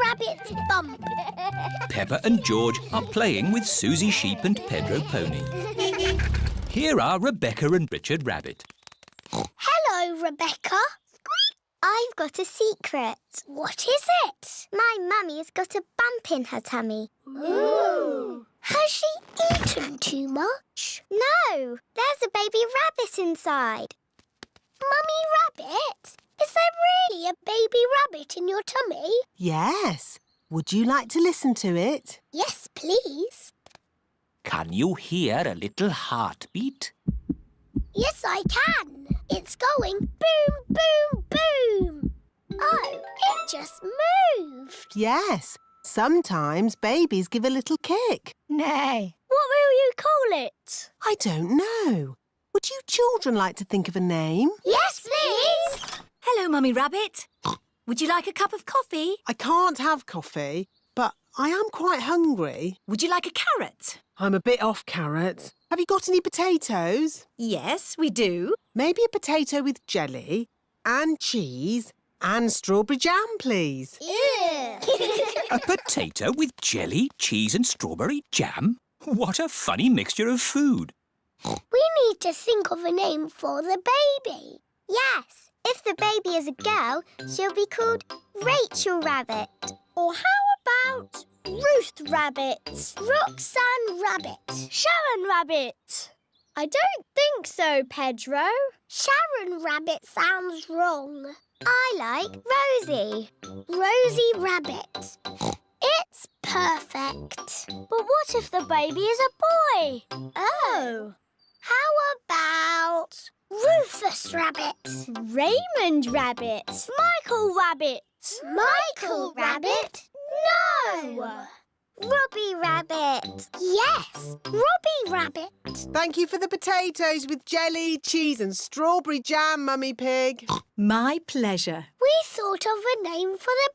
Rabbit's bump. Peppa and George are playing with Susie Sheep and Pedro Pony. Here are Rebecca and Richard Rabbit. Hello, Rebecca. I've got a secret. What is it? My mummy's got a bump in her tummy. Ooh. Has she eaten too much? No, there's a baby rabbit inside. Mummy Rabbit? Is there really a baby rabbit in your tummy? Yes. Would you like to listen to it? Yes, please. Can you hear a little heartbeat? Yes, I can. It's going boom, boom, boom. Oh, it just moved. Yes. Sometimes babies give a little kick. Nay. What will you call it? I don't know. Would you children like to think of a name? Yes, please. Hello, Mummy Rabbit. Would you like a cup of coffee? I can't have coffee, but I am quite hungry. Would you like a carrot? I'm a bit off carrots. Have you got any potatoes? Yes, we do. Maybe a potato with jelly and cheese and strawberry jam, please. Ew. A potato with jelly, cheese and strawberry jam? What a funny mixture of food. We need to think of a name for the baby. Yes, if the baby is a girl, she'll be called Rachel Rabbit. Or how about Ruth Rabbit? Roxanne Rabbit? Sharon Rabbit? I don't think so, Pedro. Sharon Rabbit sounds wrong. I like Rosie. Rosie Rabbit. It's perfect. But what if the baby is a boy? Oh. How about Rufus Rabbit? Raymond Rabbit? Michael Rabbit? Michael Rabbit? No! Robbie Rabbit. Yes, Robbie Rabbit. Thank you for the potatoes with jelly, cheese and strawberry jam, Mummy Pig. My pleasure. We thought of a name for the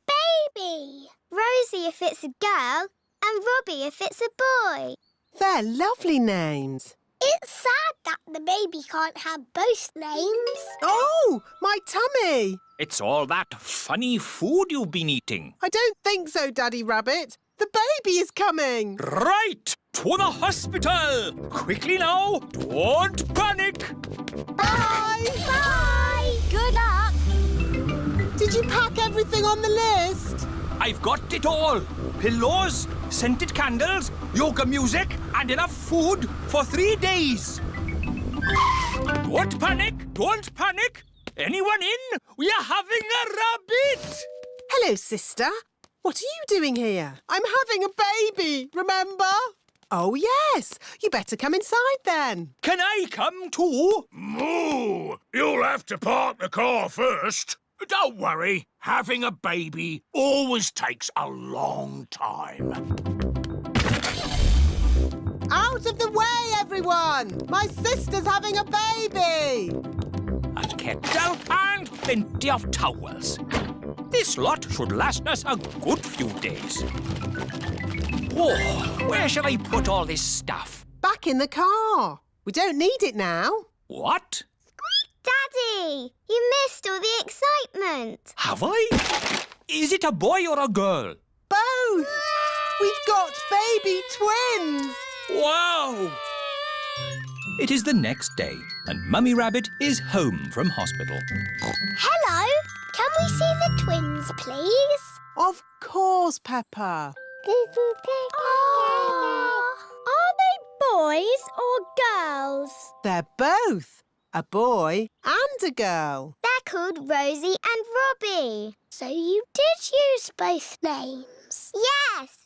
baby. Rosie if it's a girl and Robbie if it's a boy. They're lovely names. It's sad that the baby can't have both names. Oh, my tummy. It's all that funny food you've been eating. I don't think so, Daddy Rabbit. The baby is coming. Right! To the hospital! Quickly now! Don't panic! Bye. Bye. Good luck. Did you pack everything on the list? I've got it all. Pillows, scented candles, yoga music and enough food for 3 days. Don't panic! Don't panic! Anyone in? We are having a rabbit! Hello, sister. What are you doing here? I'm having a baby, remember? Oh, yes. You better come inside then. Can I come too? Moo! You'll have to park the car first. Don't worry. Having a baby always takes a long time. Out of the way, everyone! My sister's having a baby! A kettle and plenty of towels. This lot should last us a good few days. Oh, where shall I put all this stuff? Back in the car. We don't need it now. What? Daddy, you missed all the excitement. Have I? Is it a boy or a girl? Both! We've got baby twins! Wow! It is the next day, and Mummy Rabbit is home from hospital. Hello. Can we see the twins, please? Of course, Peppa. Are they boys or girls? They're both. A boy and a girl. They're called Rosie and Robbie. So you did use both names? Yes.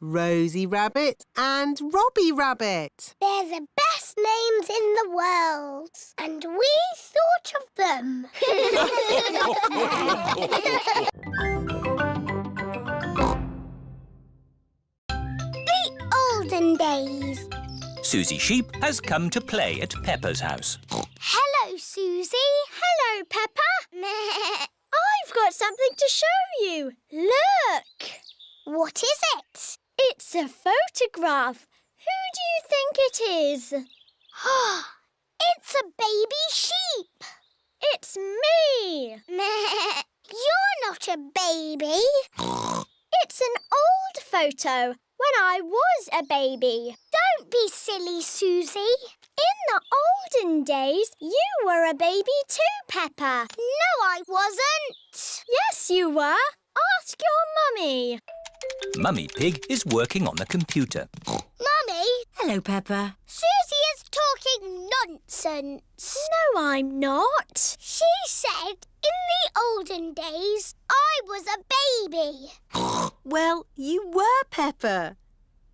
Rosie Rabbit and Robbie Rabbit. They're the best names in the world. And we thought of them. The olden days. Susie Sheep has come to play at Peppa's house. Hello, Susie. Hello, Peppa. I've got something to show you. Look. What is it? It's a photograph. Who do you think it is? It's a baby sheep. It's me. You're not a baby. It's an old photo when I was a baby. Don't be silly, Susie. In the olden days, you were a baby too, Peppa. No, I wasn't. Yes, you were. Ask your mummy. Mummy Pig is working on the computer. Mummy, Hello, Peppa. Susie is talking nonsense. No, I'm not. She said in the olden days I was a baby. Well, you were, Peppa.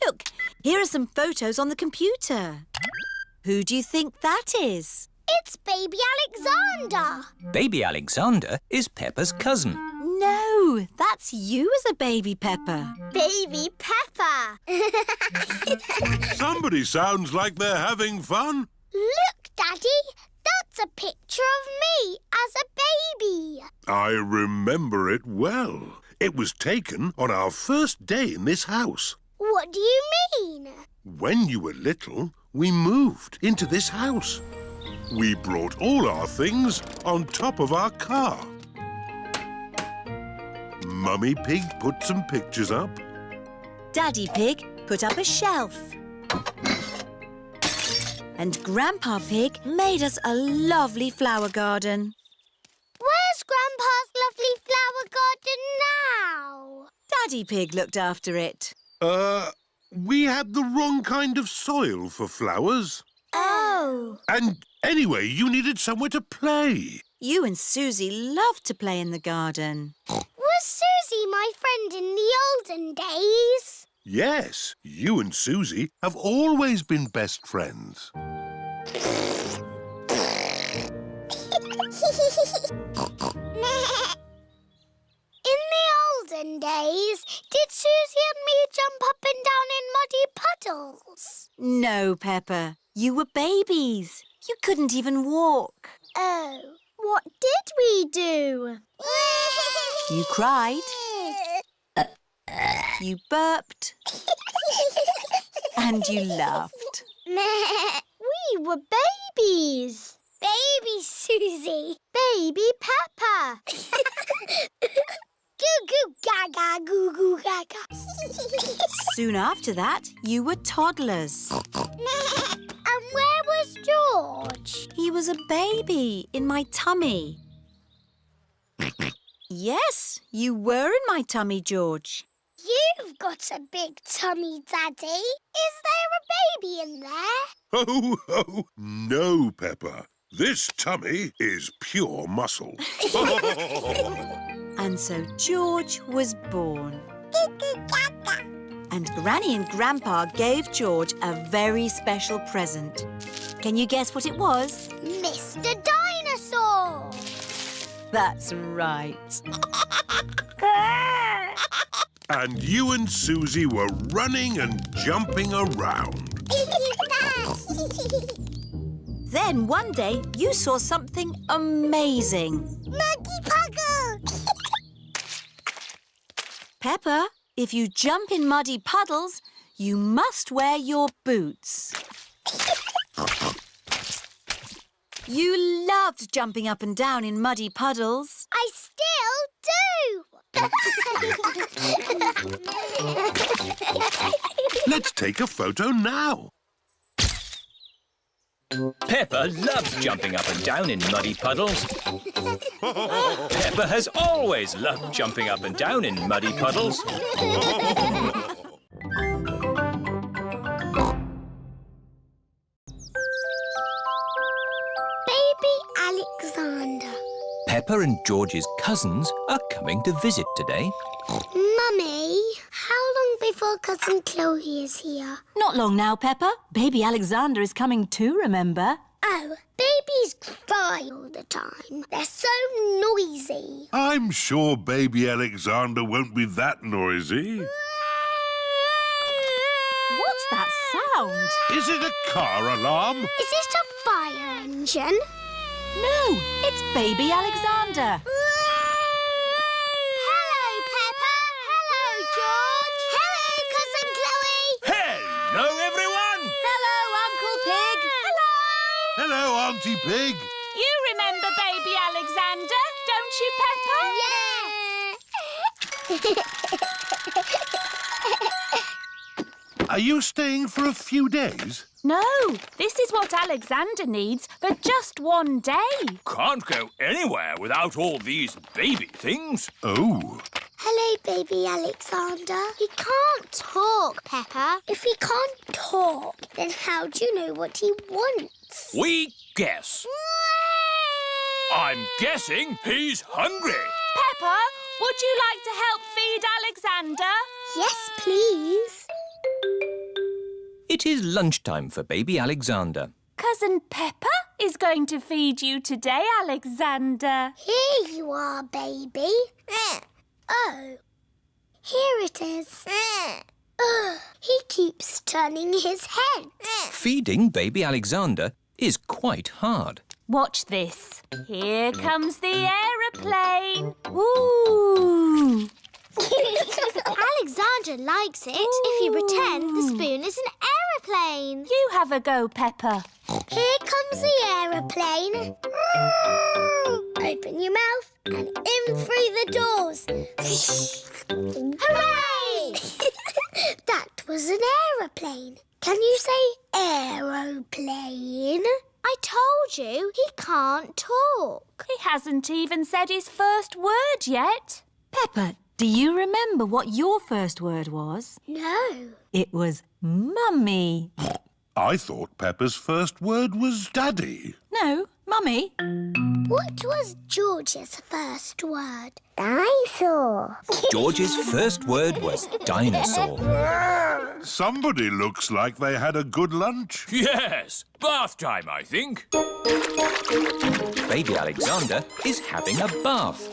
Look, here are some photos on the computer. Who do you think that is? It's baby Alexander. Baby Alexander is Peppa's cousin. No, that's you as a baby, Peppa. Baby Peppa. Somebody sounds like they're having fun. Look, Daddy, that's a picture of me as a baby. I remember it well. It was taken on our first day in this house. What do you mean? When you were little, we moved into this house. We brought all our things on top of our car. Mummy Pig put some pictures up. Daddy Pig put up a shelf. And Grandpa Pig made us a lovely flower garden. Where's Grandpa's lovely flower garden now? Daddy Pig looked after it. We had the wrong kind of soil for flowers. Oh. And anyway, you needed somewhere to play. You and Susie loved to play in the garden. Was Susie my friend in the olden days? Yes, you and Susie have always been best friends. In the olden days, did Susie and me jump up and down in muddy puddles? No, Peppa. You were babies. You couldn't even walk. Oh. What did we do? You cried. You burped. And you laughed. We were babies. Baby Susie. Baby Peppa. Goo goo gaga, goo goo gaga. Soon after that, you were toddlers. And where was George? He was a baby in my tummy. Yes, you were in my tummy, George. You've got a big tummy, Daddy. Is there a baby in there? Oh, oh, no, Peppa. This tummy is pure muscle. And so George was born. And Granny and Grandpa gave George a very special present. Can you guess what it was? Mr. Dinosaur. That's right. And you and Susie were running and jumping around. Then one day you saw something amazing. Monkey Puggle. Peppa, if you jump in muddy puddles, you must wear your boots. You loved jumping up and down in muddy puddles. I still do. Let's take a photo now. Peppa loves jumping up and down in muddy puddles. Peppa has always loved jumping up and down in muddy puddles. Baby Alexander. Peppa and George's cousins are coming to visit today. Mummy, how long before Cousin Chloe is here? Not long now, Peppa. Baby Alexander is coming too, remember? Oh, babies cry all the time. They're so noisy. I'm sure baby Alexander won't be that noisy. What's that sound? Is it a car alarm? Is it a fire engine? No, it's Baby Alexander. Hello, Peppa. Hello, George. Hello, Cousin Chloe. Hello, everyone! Hello, Uncle Pig. Hello. Hello, Auntie Pig. You remember Baby Alexander, don't you, Peppa? Yes. Are you staying for a few days? No, this is what Alexander needs for just one day. Can't go anywhere without all these baby things. Oh. Hello, baby Alexander. He can't talk, Peppa. If he can't talk, then how do you know what he wants? We guess. I'm guessing he's hungry. Peppa, would you like to help feed Alexander? Yes, please. It is lunchtime for baby Alexander. Cousin Peppa is going to feed you today, Alexander. Here you are, baby. Oh, here it is. He keeps turning his head. Feeding baby Alexander is quite hard. Watch this. Here comes the aeroplane. Woo! Alexander likes it if you pretend the spoon is an aeroplane. You have a go, Peppa. Here comes the aeroplane. Open your mouth and in through the doors. Hooray! That was an aeroplane. Can you say aeroplane? I told you he can't talk. He hasn't even said his first word yet. Peppa, do you remember what your first word was? No. It was Mummy. I thought Peppa's first word was Daddy. No, Mummy. What was George's first word? Dinosaur. George's first word was dinosaur. Somebody looks like they had a good lunch. Yes, bath time, I think. Baby Alexander is having a bath.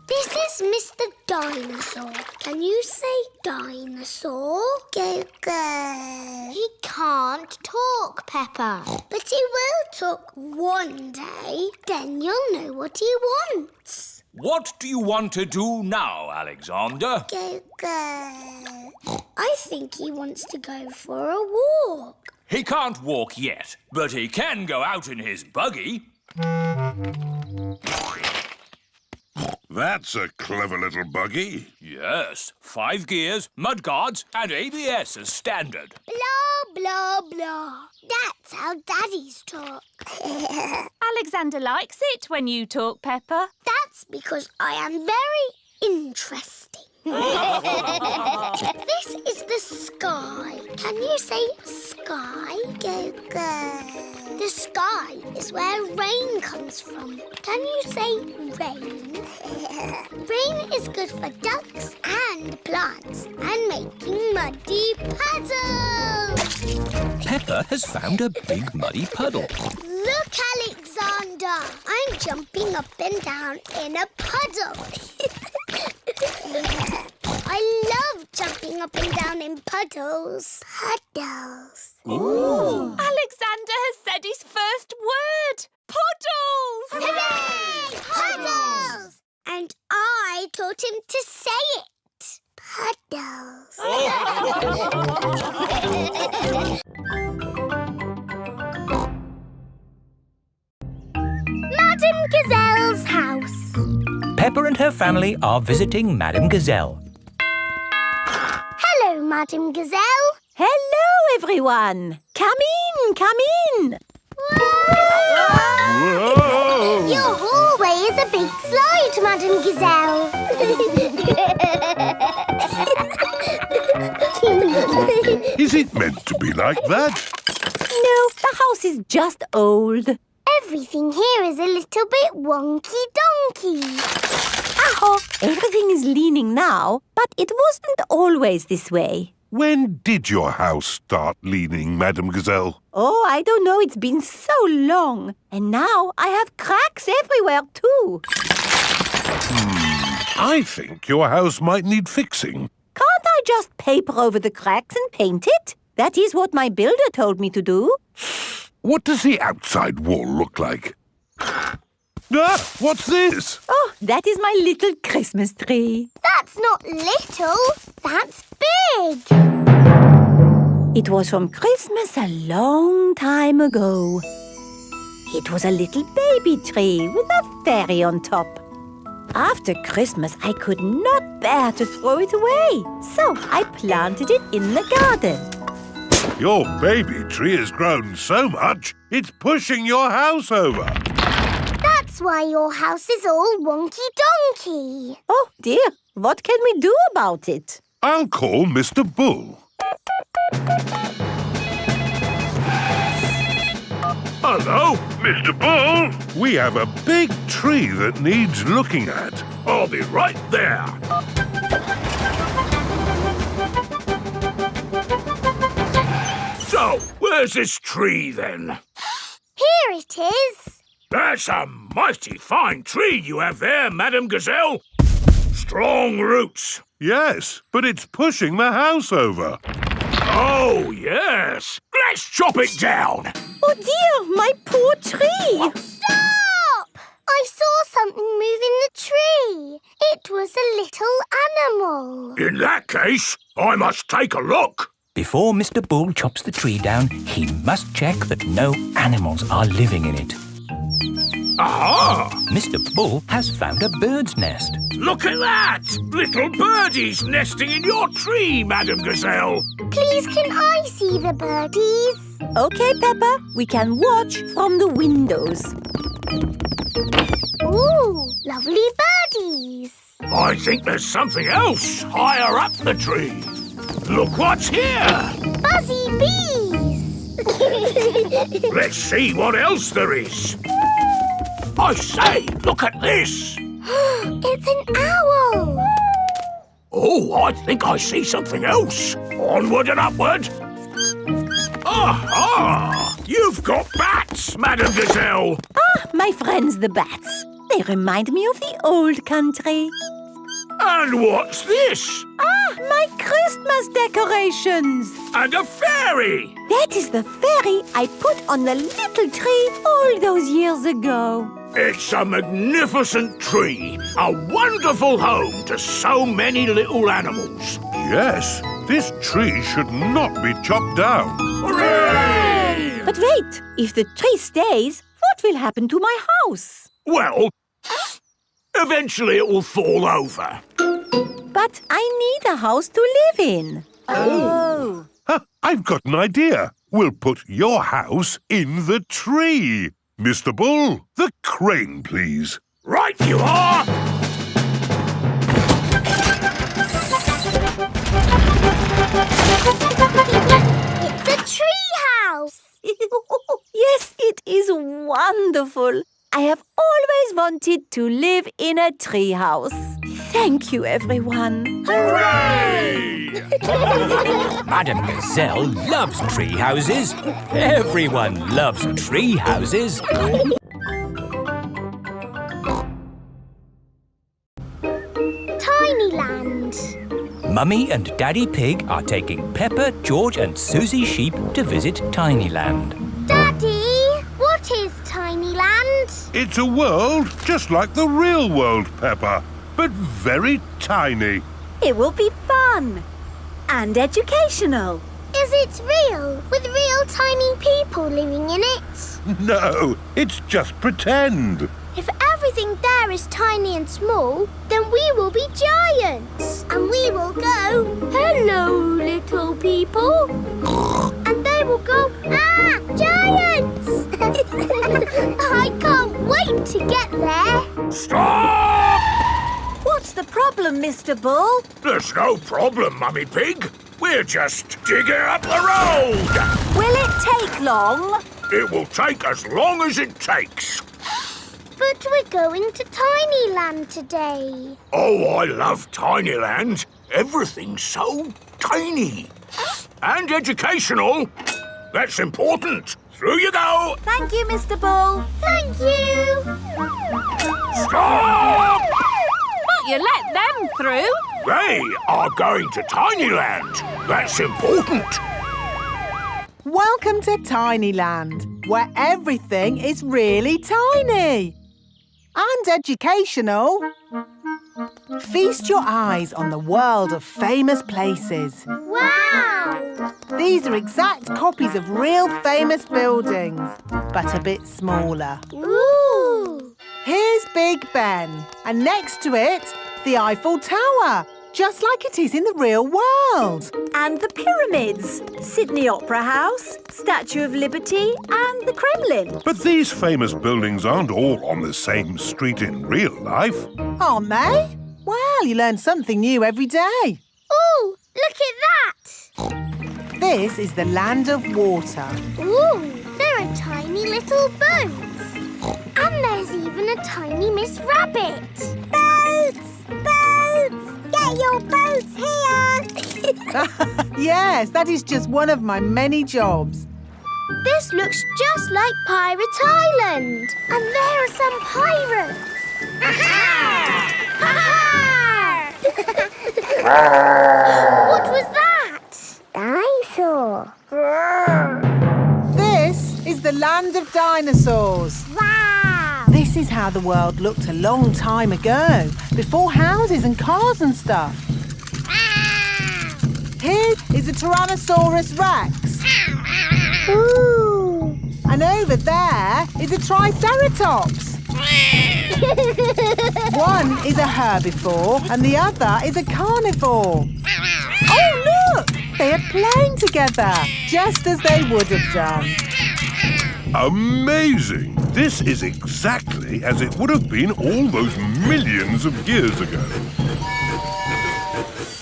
This is Mr. Dinosaur. Can you say dinosaur? Go, go. He can't talk, Peppa. But he will talk one day. Then you'll know what he wants. What do you want to do now, Alexander? Go, go. I think he wants to go for a walk. He can't walk yet, but he can go out in his buggy. That's a clever little buggy. Yes, 5 gears, mudguards and ABS as standard. Blah, blah, blah. That's how daddies talk. Alexander likes it when you talk, Peppa. That's because I am very interesting. This is the sky. Can you say sky? Go, go. The sky is where rain comes from. Can you say rain? Rain is good for ducks and plants and making muddy puddles. Peppa has found a big muddy puddle. Look, Alexander. I'm jumping up and down in a puddle. I love jumping up and down in puddles. Puddles. Ooh. Alexander has said his first word. Puddles! Hooray! Puddles! And I taught him to say it. Puddles. Madame Gazelle's house. Peppa and her family are visiting Madame Gazelle. Hello, Madame Gazelle. Hello, everyone. Come in, come in. Whoa! Your hallway is a big slide, Madame Gazelle. Is it meant to be like that? No, the house is just old. Everything here is a little bit wonky-donkey. Aho, everything is leaning now, but it wasn't always this way. When did your house start leaning, Madame Gazelle? Oh, I don't know, it's been so long. And now I have cracks everywhere too. I think your house might need fixing. Can't I just paper over the cracks and paint it? That is what my builder told me to do. What does the outside wall look like? Ah, what's this? Oh, that is my little Christmas tree. That's not little, that's big. It was from Christmas a long time ago. It was a little baby tree with a fairy on top. After Christmas, I could not bear to throw it away, so I planted it in the garden. Your baby tree has grown so much, it's pushing your house over. That's why your house is all wonky-donkey. Oh, dear. What can we do about it? I'll call Mr. Bull. Hello? Mr. Bull, we have a big tree that needs looking at. I'll be right there. So, where's this tree then? Here it is. That's a mighty fine tree you have there, Madame Gazelle. Strong roots. Yes, but it's pushing the house over. Oh, yes. Let's chop it down. Oh, dear, my poor tree. Stop! I saw something move in the tree. It was a little animal. In that case, I must take a look. Before Mr. Bull chops the tree down, he must check that no animals are living in it. Aha! Mr. Bull has found a bird's nest. Look at that! Little birdies nesting in your tree, Madame Gazelle. Please, can I see the birdies? OK, Peppa, we can watch from the windows. Ooh, lovely birdies. I think there's something else higher up the tree. Look what's here! Buzzy bees. Let's see what else there is. I say, look at this. It's an owl. Oh, I think I see something else. Onward and upward. Aha! You've got bats, Madame Gazelle. Ah, my friends the bats. They remind me of the old country. And what's this? Ah, my Christmas decorations. And a fairy. That is the fairy I put on the little tree all those years ago. It's a magnificent tree. A wonderful home to so many little animals. Yes, this tree should not be chopped down. Hooray! But wait, if the tree stays, what will happen to my house? Well, eventually it will fall over. But I need a house to live in. Oh. Ha, I've got an idea. We'll put your house in the tree. Mr. Bull, the crane, please. Right you are! It's a tree house. Yes, it is wonderful. I have always wanted to live in a tree house. Thank you, everyone. Hooray! Madame Gazelle loves tree houses. Everyone loves tree houses. Tinyland. Mummy and Daddy Pig are taking Peppa, George and Susie Sheep to visit Tinyland. Daddy, what is Tinyland? It's a world just like the real world, Peppa, but very tiny. It will be fun and educational. Is it real, with real tiny people living in it? No, it's just pretend. If everything there is tiny and small, then we will be giants. And we will go, hello, little people. And they will go, ah, giants! I can't wait to get there. Stop! What's the problem, Mr. Bull? There's no problem, Mummy Pig. We're just digging up the road. Will it take long? It will take as long as it takes. But we're going to Tinyland today. Oh, I love Tinyland. Everything's so tiny. And educational. That's important. Through you go. Thank you, Mr. Bull. Thank you. Stop! But you let them through. They are going to Tinyland. That's important. Welcome to Tinyland, where everything is really tiny. And educational. Feast your eyes on the world of famous places. Wow! These are exact copies of real famous buildings, but a bit smaller. Ooh! Here's Big Ben, and next to it, the Eiffel Tower, just like it is in the real world. And the pyramids, Sydney Opera House, Statue of Liberty and the Kremlin. But these famous buildings aren't all on the same street in real life. Aren't they? Well, you learn something new every day. Ooh, look at that! This is the land of water. Ooh, there are tiny little boats. And there's even a tiny Miss Rabbit. Boats! Boats! Get your boats here! Yes, that is just one of my many jobs. This looks just like Pirate Island. And there are some pirates. What was that? Dinosaur. This is the land of dinosaurs. Wow! This is how the world looked a long time ago, before houses and cars and stuff. Here is a Tyrannosaurus Rex. Ooh! And over there is a Triceratops. One is a herbivore and the other is a carnivore. Oh, look! They are playing together, just as they would have done. Amazing! This is exactly as it would have been all those millions of years ago.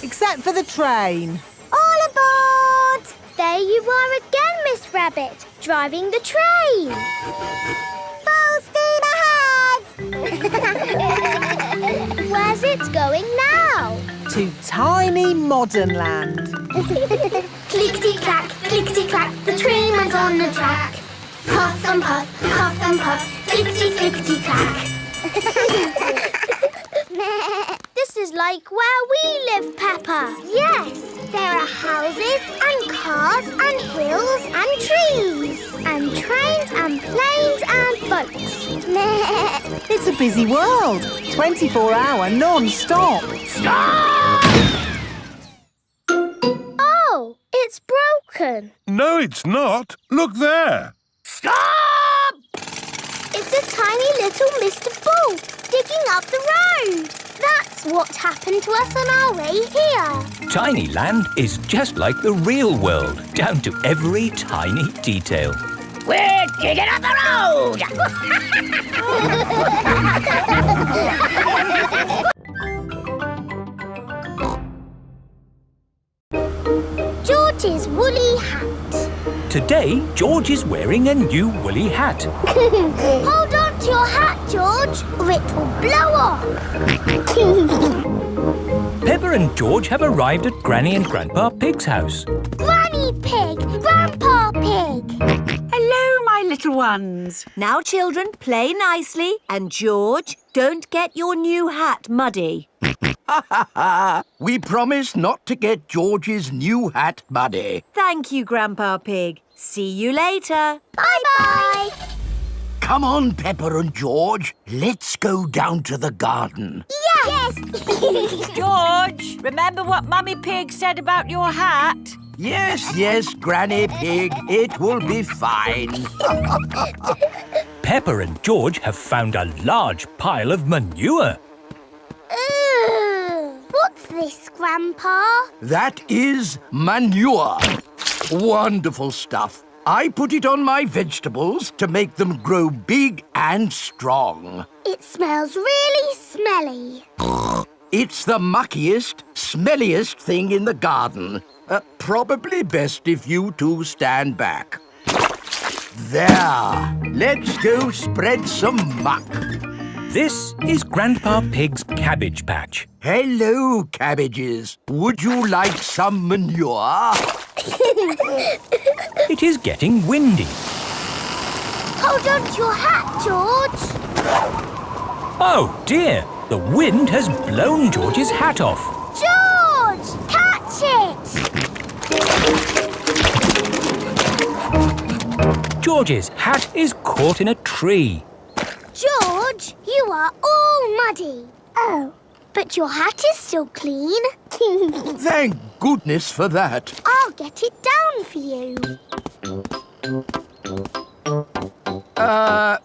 Except for the train. All aboard! There you are again, Miss Rabbit, driving the train. Full steam ahead! Where's it going now? To tiny modern land. Clickety-clack, clickety-clack, the train runs on the track. Puff and puff, clickety-clickety-clack. This is like where we live, Peppa. Yes, there are houses and cars and hills and trees and trains and planes and boats. It's a busy world. 24-hour non-stop. Stop! Oh, it's broken. No, it's not. Look there. Stop! It's a tiny little Mr. Bull digging up the road. That's what happened to us on our way here. Tiny land is just like the real world, down to every tiny detail. We're digging up the road! George's woolly hat. Today, George is wearing a new woolly hat. Hold on to your hat, George, or it will blow off. Peppa and George have arrived at Granny and Grandpa Pig's house. Granny Pig, Grandpa Pig. Hello, my little ones. Now, children, play nicely. And George, don't get your new hat muddy. We promise not to get George's new hat muddy. Thank you, Grandpa Pig. See you later. Bye-bye. Come on, Peppa and George. Let's go down to the garden. Yes. George, remember what Mummy Pig said about your hat? Yes, Granny Pig. It will be fine. Peppa and George have found a large pile of manure. What's this, Grandpa? That is manure. Wonderful stuff. I put it on my vegetables to make them grow big and strong. It smells really smelly. It's the muckiest, smelliest thing in the garden. Probably best if you two stand back. There. Let's go spread some muck. This is Grandpa Pig's cabbage patch. Hello, cabbages. Would you like some manure? It is getting windy. Hold on to your hat, George. Oh dear, the wind has blown George's hat off. George, catch it. George's hat is caught in a tree. George, you are all muddy. Oh, but your hat is still clean. Thank goodness for that. I'll get it down for you.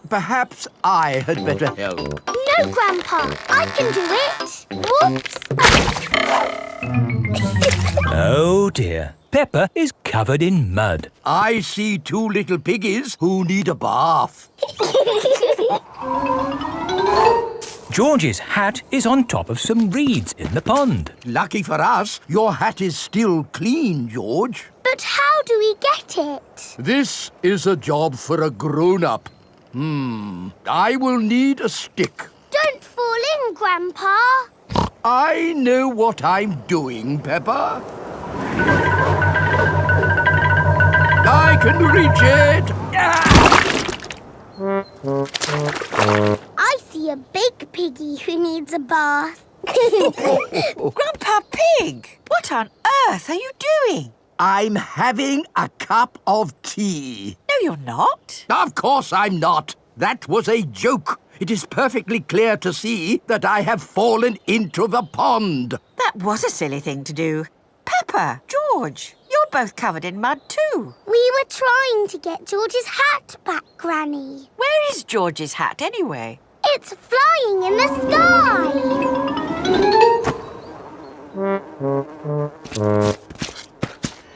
Perhaps I had better help. No, Grandpa, I can do it. Whoops. Oh dear. Peppa is covered in mud. I see two little piggies who need a bath. George's hat is on top of some reeds in the pond. Lucky for us, your hat is still clean, George. But how do we get it? This is a job for a grown-up. I will need a stick. Don't fall in, Grandpa. I know what I'm doing, Peppa. I can reach it. I see a big piggy who needs a bath. Grandpa Pig, what on earth are you doing? I'm having a cup of tea. No, you're not. Of course I'm not. That was a joke. It is perfectly clear to see that I have fallen into the pond. That was a silly thing to do. Peppa, George, you're both covered in mud too. We were trying to get George's hat back, Granny. Where is George's hat anyway? It's flying in the sky.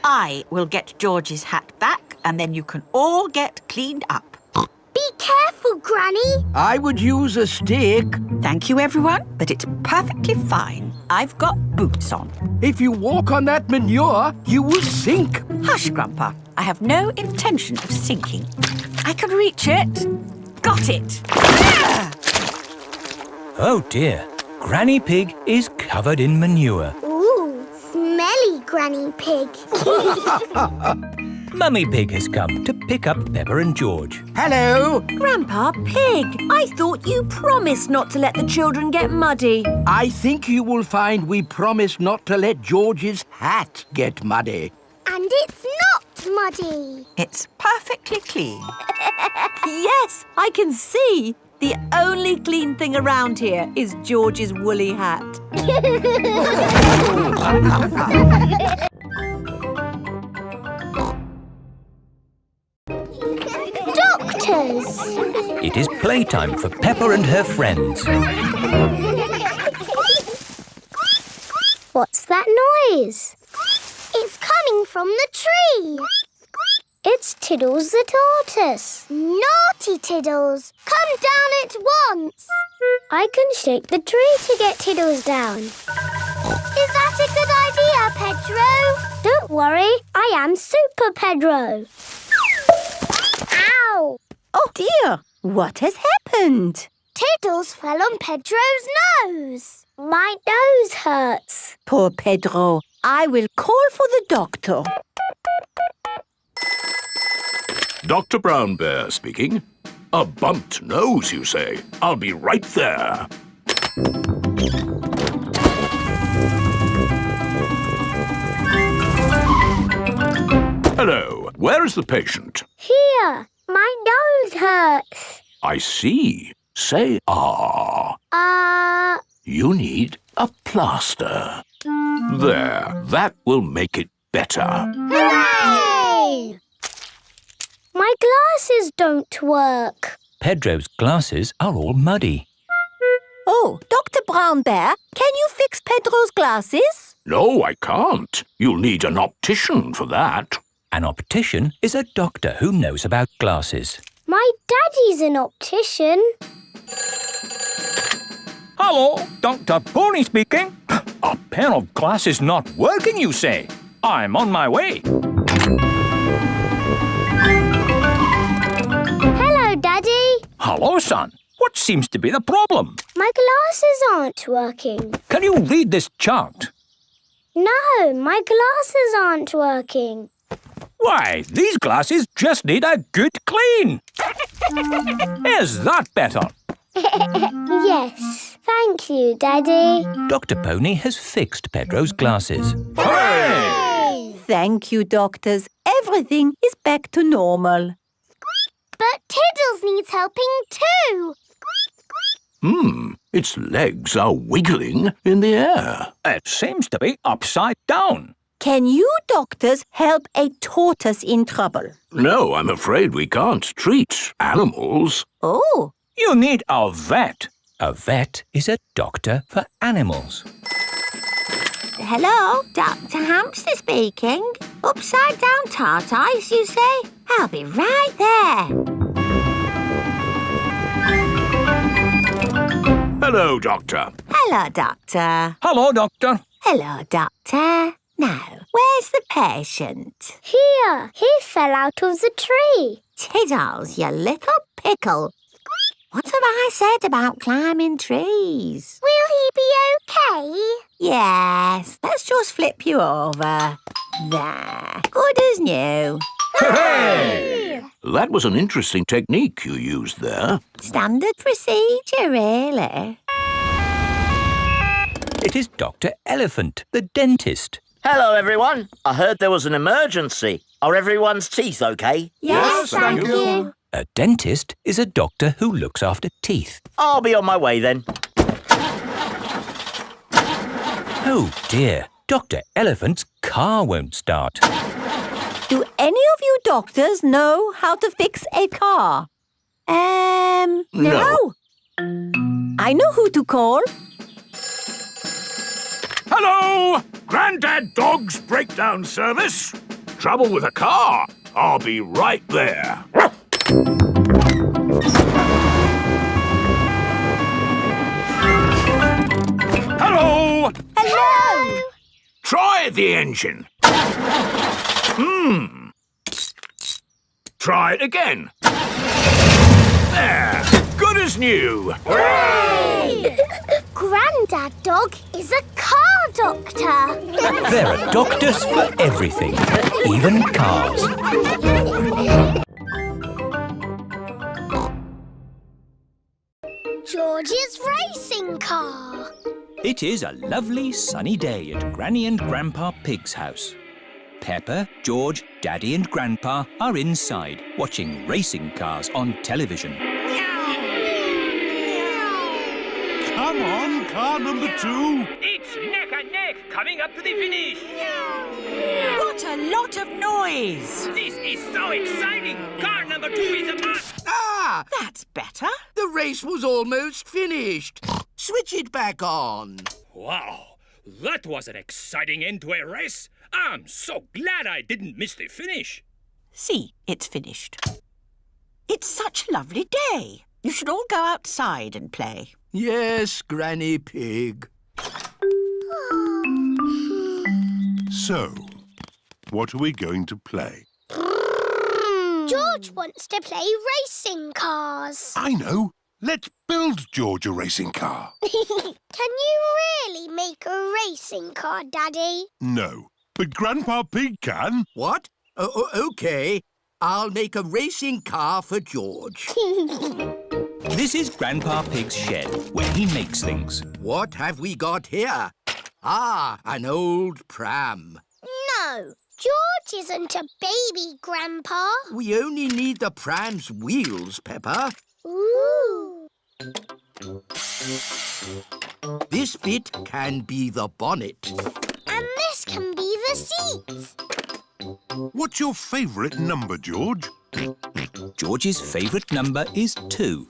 I will get George's hat back and then you can all get cleaned up. Be careful, Granny. I would use a stick. Thank you, everyone, but it's perfectly fine. I've got boots on. If you walk on that manure, you will sink. Hush, Grandpa. I have no intention of sinking. I can reach it. Got it. Ah! Oh dear. Granny Pig is covered in manure. Ooh, smelly Granny Pig. Mummy Pig has come to pick up Peppa and George. Hello. Grandpa Pig, I thought you promised not to let the children get muddy. I think you will find we promised not to let George's hat get muddy. And it's not muddy. It's perfectly clean. Yes, I can see. The only clean thing around here is George's woolly hat. Doctors. It is playtime for Peppa and her friends. What's that noise? It's coming from the tree. It's Tiddles the tortoise. Naughty Tiddles! Come down at once! I can shake the tree to get Tiddles down. Is that a good idea, Pedro? Don't worry, I am Super Pedro. Ow! Oh dear, what has happened? Tiddles fell on Pedro's nose. My nose hurts. Poor Pedro. I will call for the doctor. Dr. Brown Bear speaking. A bumped nose, you say? I'll be right there. Hello. Where is the patient? Here, my nose hurts. I see. Say ah. You need a plaster. There. That will make it better. Hooray! My glasses don't work. Pedro's glasses are all muddy. Oh, Dr. Brown Bear, can you fix Pedro's glasses? No, I can't. You'll need an optician for that. An optician is a doctor who knows about glasses. My daddy's an optician. Hello, Dr. Pony speaking. A pair of glasses not working, you say? I'm on my way. Hello, Daddy. Hello, son. What seems to be the problem? My glasses aren't working. Can you read this chart? No, my glasses aren't working. Why, these glasses just need a good clean. Is that better? Yes, thank you, Daddy. Dr. Pony has fixed Pedro's glasses. Hooray! Thank you, doctors. Everything is back to normal. But Tiddles needs helping too. Its legs are wiggling in the air. It seems to be upside down. Can you doctors help a tortoise in trouble? No, I'm afraid we can't treat animals. Oh, You need a vet. A vet is a doctor for animals. hello, Dr. Hamster speaking. Upside down tart ice, you say? I'll be right there. Hello, Doctor. Hello, Doctor. Hello, doctor. Hello, Doctor. Now, where's the patient? Here, he fell out of the tree. Tiddles, you little pickle. What have I said about climbing trees? Will he be okay? Yes, let's just flip you over. There, good as new. Hooray! That was an interesting technique you used there. Standard procedure, really. It is Dr. Elephant, the dentist. Hello, everyone. I heard there was an emergency. Are everyone's teeth okay? Yes, thank you. A dentist is a doctor who looks after teeth. I'll be on my way then. Oh dear, Dr. Elephant's car won't start. Do any of you doctors know how to fix a car? No. I know who to call. Hello! Grandad Dog's breakdown service. Trouble with a car. I'll be right there. Hello! Hello! Try the engine. Try it again. There. Good as new. Grandad Dog is a car doctor. There are doctors for everything, even cars. George's racing car. It is a lovely sunny day at Granny and Grandpa Pig's house. Peppa, George, Daddy and Grandpa are inside watching racing cars on television. Come on, car number 2. It's neck and neck coming up to the finish. What a lot of noise! This is so exciting. Car number 2 is a must. Ah! That's better. The race was almost finished. Switch it back on. Wow, that was an exciting end to a race. I'm so glad I didn't miss the finish. See, it's finished. It's such a lovely day. You should all go outside and play. Yes, Granny Pig. So, what are we going to play? George wants to play racing cars. I know. Let's build George a racing car. Can you really make a racing car, Daddy? No, but Grandpa Pig can. What? Okay. I'll make a racing car for George. This is Grandpa Pig's shed, where he makes things. What have we got here? Ah, an old pram. No, George isn't a baby, Grandpa. We only need the pram's wheels, Peppa. Ooh. This bit can be the bonnet. And this can be the seats. What's your favourite number, George? George's favourite number is 2.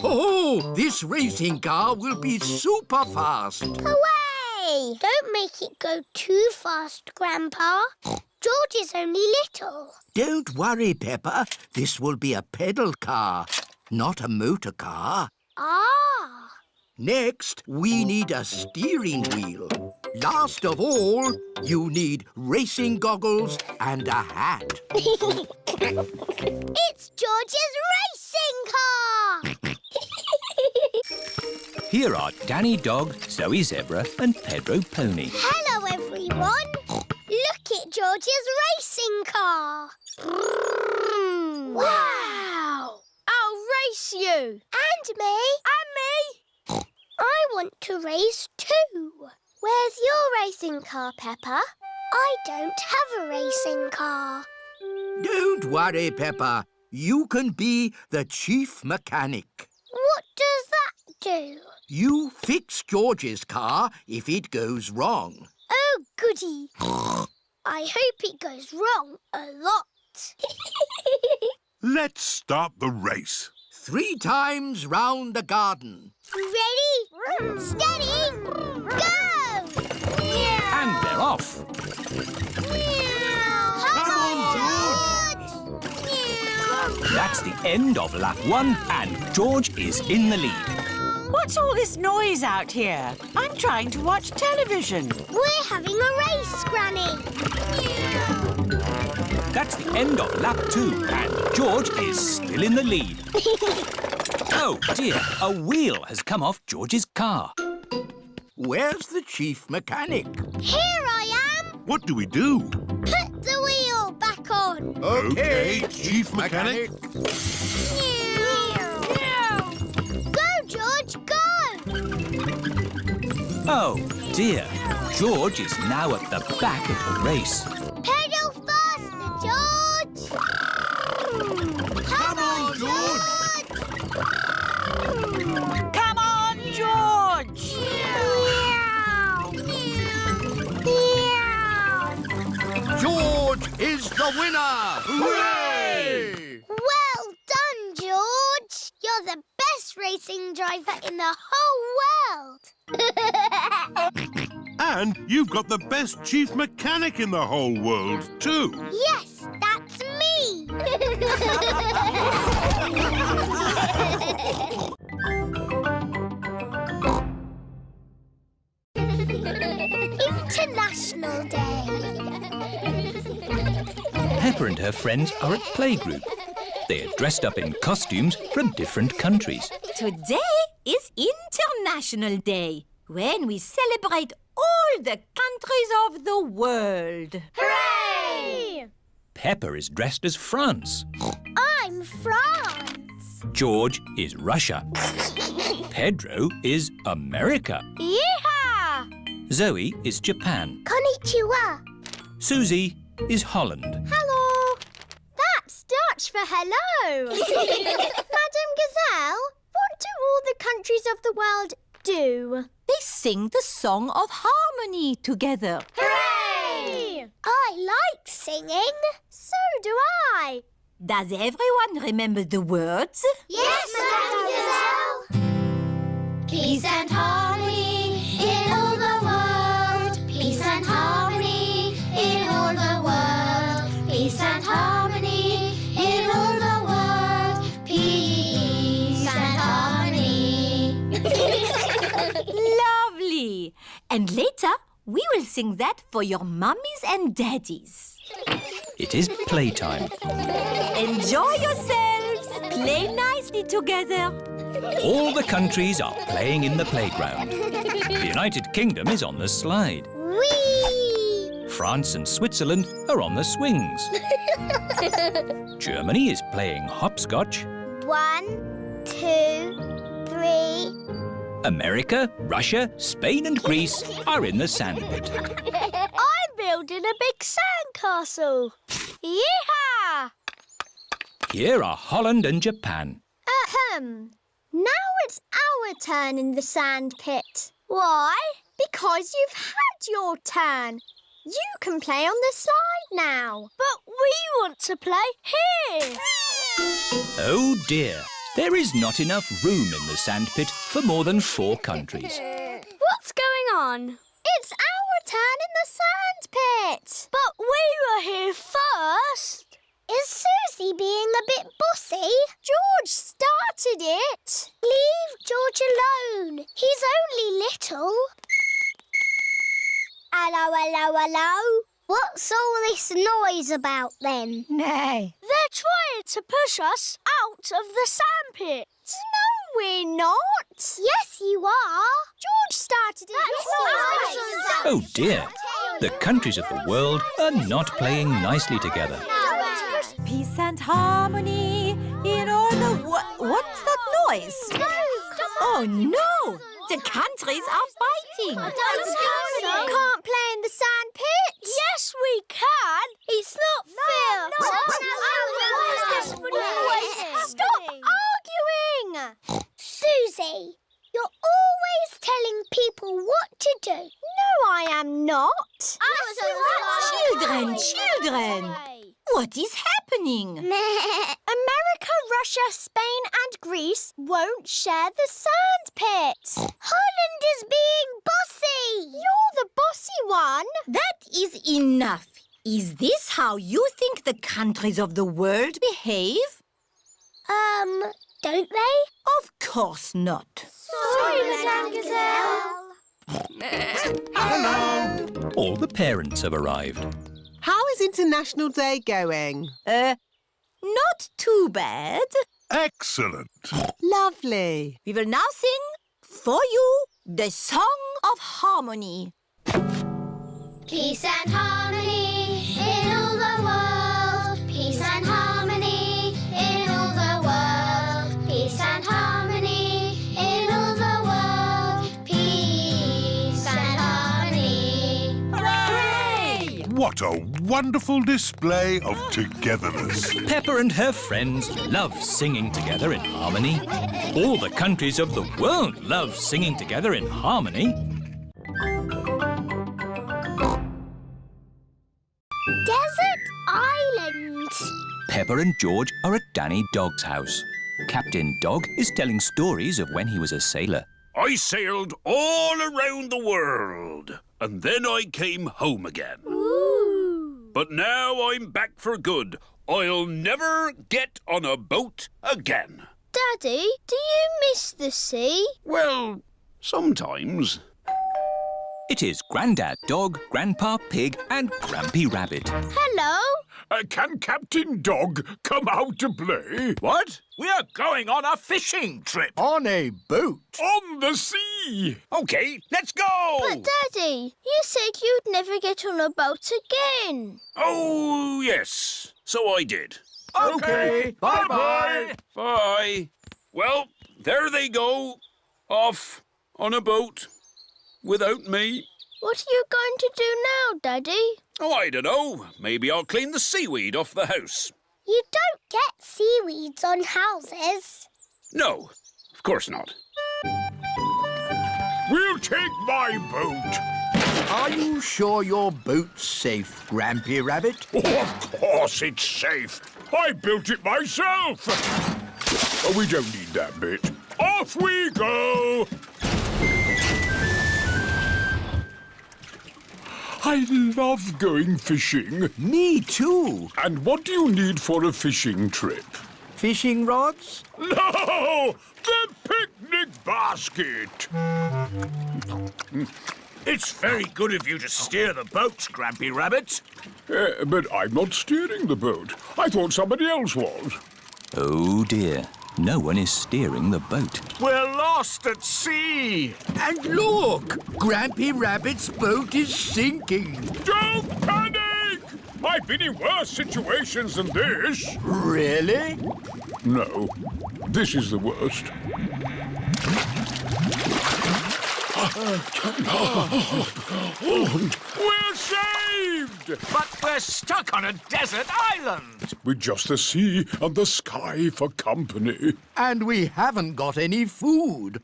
Oh, this racing car will be super fast. Hooray! Don't make it go too fast, Grandpa. George is only little. Don't worry, Peppa. This will be a pedal car, not a motor car. Ah! Next, we need a steering wheel. Last of all, you need racing goggles and a hat. It's George's racing car! Here are Danny Dog, Zoe Zebra and Pedro Pony. Hello, everyone. Look at George's racing car. Wow! I'll race you. And me. And me. I want to race too. Where's your racing car, Peppa? I don't have a racing car. Don't worry, Peppa. You can be the chief mechanic. What does that do? You fix George's car if it goes wrong. Oh, goody. I hope it goes wrong a lot. Let's start the race. 3 times round the garden. Ready, steady, go! And they're off. Come on, George! That's the end of lap 1, and George is in the lead. What's all this noise out here? I'm trying to watch television. We're having a race, Granny. That's the end of lap 2, and George is still in the lead. Oh dear, a wheel has come off George's car. Where's the chief mechanic? Here I am. What do we do? Put the wheel back on. Okay, Chief Mechanic. Go, George, go! Oh dear, George is now at the back of the race. Pedal faster, George! Come on, George! Come on, George! George is the winner! Hooray! Well done, George! You're the best racing driver in the whole world! And you've got the best Chief Mechanic in the whole world, too. Yes, that's me! International Day. Peppa and her friends are at playgroup. They are dressed up in costumes from different countries. Today is International Day, when we celebrate all the countries of the world. Hooray! Peppa is dressed as France. I'm France. George is Russia. Pedro is America. Yeehaw! Zoe is Japan. Konnichiwa. Susie is Holland. Hello. That's Dutch for hello. Madam Gazelle, what do all the countries of the world do? They sing the song of harmony together. Hooray! I like singing. So do I. Does everyone remember the words? Yes, Madam Gazelle. Peace and harmony in all the world. Peace and harmony in all the world. Peace and harmony in all the world. Peace and harmony. Lovely! And later, we will sing that for your mummies and daddies. It is playtime. Enjoy yourselves! Play nicely together. All the countries are playing in the playground. The United Kingdom is on the slide. Whee! France and Switzerland are on the swings. Germany is playing hopscotch. 1, 2, 3. America, Russia, Spain and Greece are in the sandpit. I'm building a big sandcastle. Yeehaw! Here are Holland and Japan. Ahem. Now it's our turn in the sand pit. Why? Because you've had your turn. You can play on the slide now. But we want to play here. Oh dear, there is not enough room in the sandpit for more than 4 countries. What's going on? It's our turn in the sand pit. But we were here first. Is Susie being a bit bossy? George started it. Leave George alone. He's only little. Hello, hello, hello. What's all this noise about then? Nay. They're trying to push us out of the sandpit. No, we're not. Yes, you are. George started it. Oh dear, the countries of the world are not playing nicely together. Peace and harmony in all the What's that noise? Oh no! The countries are fighting. Can't play in the sand pit. Yes, we can. It's not fair. Stop arguing. Susie, you're always telling people what to do. No, I am not. Children! What is happening? America, Russia, Spain and Greece won't share the sand pit. Holland is being bossy. You're the bossy one. That is enough. Is this how you think the countries of the world behave? Don't they? Of course not. Sorry, Madame Gazelle. Hello. All the parents have arrived. How is International Day going? Not too bad. Excellent. Lovely. We will now sing for you the Song of Harmony. Peace and harmony in all the world. Peace and harmony in all the world. Peace and harmony in all the world. Peace and harmony. Hooray! What a wonderful display of togetherness. Peppa and her friends love singing together in harmony. All the countries of the world love singing together in harmony. Desert Island. Peppa and George are at Danny Dog's house. Captain Dog is telling stories of when he was a sailor. I sailed all around the world, and then I came home again. Ooh. But now I'm back for good. I'll never get on a boat again. Daddy, do you miss the sea? Well, sometimes. It is Grandad Dog, Grandpa Pig and Grampy Rabbit. Hello. Can Captain Dog come out to play? What? We are going on a fishing trip. On a boat? On the sea. OK, let's go. But Daddy, you said you'd never get on a boat again. Oh, yes. So I did. OK. Bye-bye. Bye. Well, there they go. Off on a boat. Without me. What are you going to do now, Daddy? Oh, I don't know. Maybe I'll clean the seaweed off the house. You don't get seaweeds on houses. No, of course not. We'll take my boat. Are you sure your boat's safe, Grampy Rabbit? Oh, of course it's safe. I built it myself. Oh, we don't need that bit. Off we go. I love going fishing. Me too. And what do you need for a fishing trip? Fishing rods? No! The picnic basket! It's very good of you to steer the boat, Grampy Rabbit. But I'm not steering the boat. I thought somebody else was. Oh dear, no one is steering the boat. We're lost at sea. And look! Grampy Rabbit's boat is sinking. Don't panic! I've been in worse situations than this. Really? No, this is the worst. We're saved! But we're stuck on a desert island. With just the sea and the sky for company. And we haven't got any food.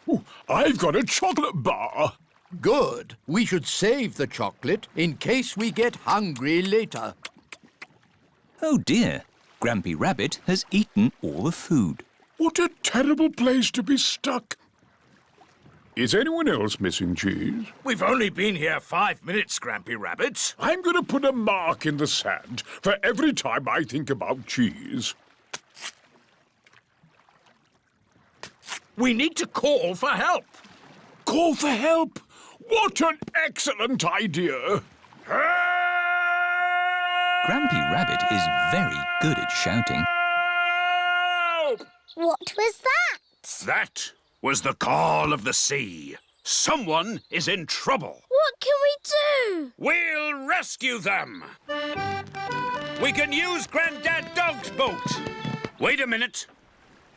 Ooh, I've got a chocolate bar. Good. We should save the chocolate in case we get hungry later. Oh dear, Grampy Rabbit has eaten all the food. What a terrible place to be stuck. Is anyone else missing cheese? We've only been here 5 minutes, Grampy Rabbit. I'm going to put a mark in the sand for every time I think about cheese. We need to call for help. Call for help? What an excellent idea! Grampy Rabbit is very good at shouting. Help! What was that? That was the call of the sea. Someone is in trouble. What can we do? We'll rescue them. We can use Grandad Dog's boat. Wait a minute.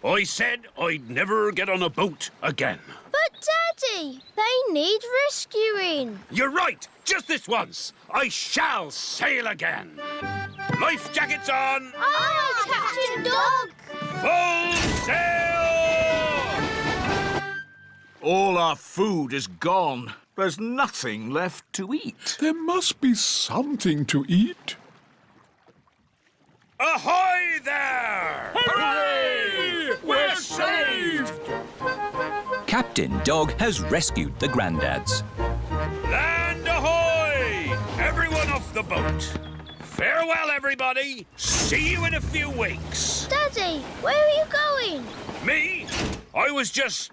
I said I'd never get on a boat again. But, Daddy, they need rescuing. You're right. Just this once. I shall sail again. Life jackets on. Aye, Captain Dog. Full sail! All our food is gone. There's nothing left to eat. There must be something to eat. Ahoy there! Hooray! We're saved! Captain Dog has rescued the granddads. Land ahoy! Everyone off the boat. Farewell, everybody. See you in a few weeks. Daddy, where are you going? Me? I was just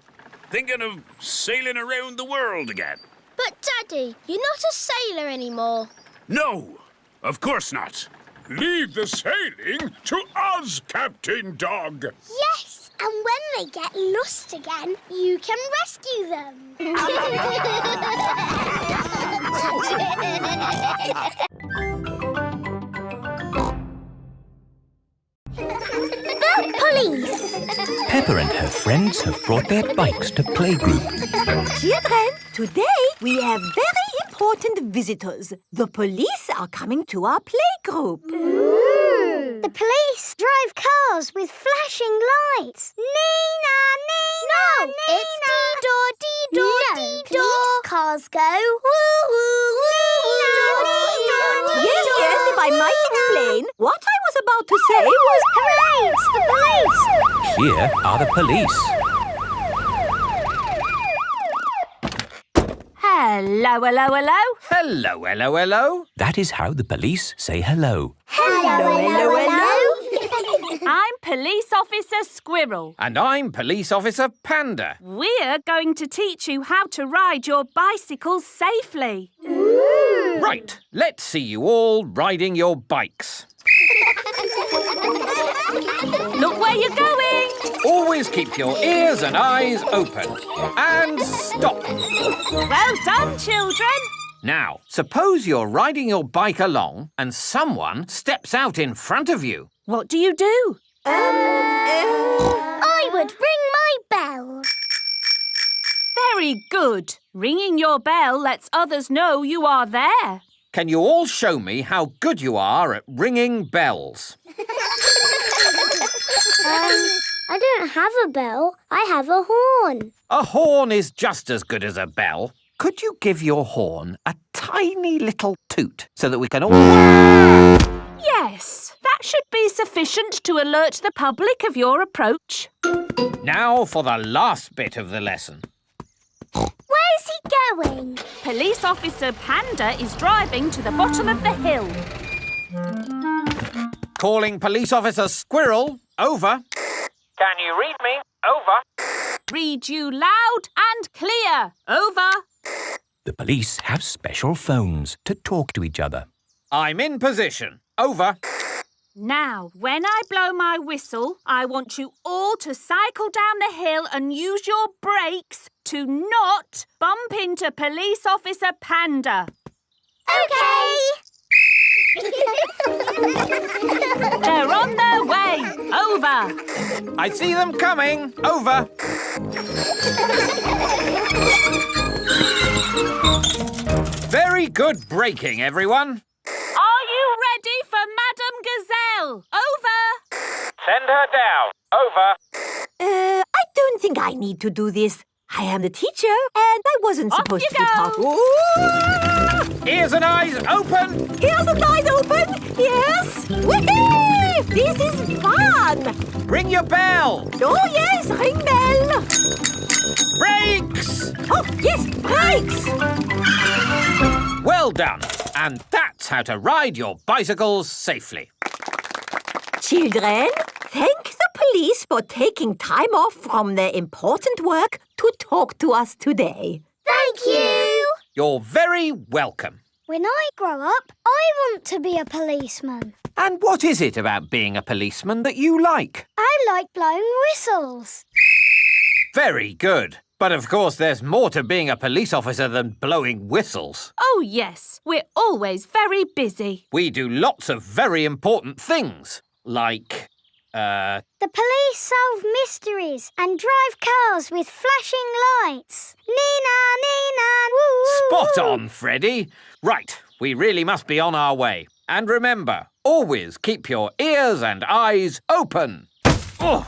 thinking of sailing around the world again. But Daddy, you're not a sailor anymore. No, of course not. Leave the sailing to us, Captain Dog. Yes, and when they get lost again, you can rescue them. The police. Peppa and her friends have brought their bikes to playgroup. Children, today we have very important visitors. The police are coming to our playgroup. The police drive cars with flashing lights. Nina, Nina, no, Nina. It's dee-door, dee-door, dee-door. Police cars go woo, woo, woo, Yes, if I might explain, what I was about to say was... Hooray, it's the police! Here are the police. Hello, hello, hello. Hello, hello, hello. That is how the police say hello. Hello, hello, hello. I'm Police Officer Squirrel. And I'm Police Officer Panda. We're going to teach you how to ride your bicycles safely. Right, let's see you all riding your bikes. Look where you're going. Always keep your ears and eyes open. And stop. Well done, children. Now, suppose you're riding your bike along and someone steps out in front of you. What do you do? I would ring my bell. Very good. Ringing your bell lets others know you are there. Can you all show me how good you are at ringing bells? I don't have a bell. I have a horn. A horn is just as good as a bell. Could you give your horn a tiny little toot so that we can all... Yes, that should be sufficient to alert the public of your approach. Now for the last bit of the lesson. Where's he going? Police Officer Panda is driving to the bottom of the hill. Calling Police Officer Squirrel. Over. Can you read me? Over. Read you loud and clear. Over. The police have special phones to talk to each other. I'm in position. Over. Now, when I blow my whistle, I want you all to cycle down the hill and use your brakes to not bump into Police Officer Panda. OK. They're on their way. Over. I see them coming. Over. Very good braking, everyone. Are you ready for Madame Gazelle? Over. Send her down. Over. I don't think I need to do this. I am the teacher, and I wasn't supposed to be taught. Ears and eyes open. Ears and eyes open. Yes. Whee! This is fun. Ring your bell. Oh, yes, ring bell. Brakes. Oh, yes, brakes. Well done. And that's how to ride your bicycles safely. Children, thank the police for taking time off from their important work to talk to us today. Thank you. You're very welcome. When I grow up, I want to be a policeman. And what is it about being a policeman that you like? I like blowing whistles. Very good. But of course there's more to being a police officer than blowing whistles. Oh, yes. We're always very busy. We do lots of very important things. Like, The police solve mysteries and drive cars with flashing lights. Nina, Nina, woo! Spot on, Freddy. Right, we really must be on our way. And remember, always keep your ears and eyes open. Oh,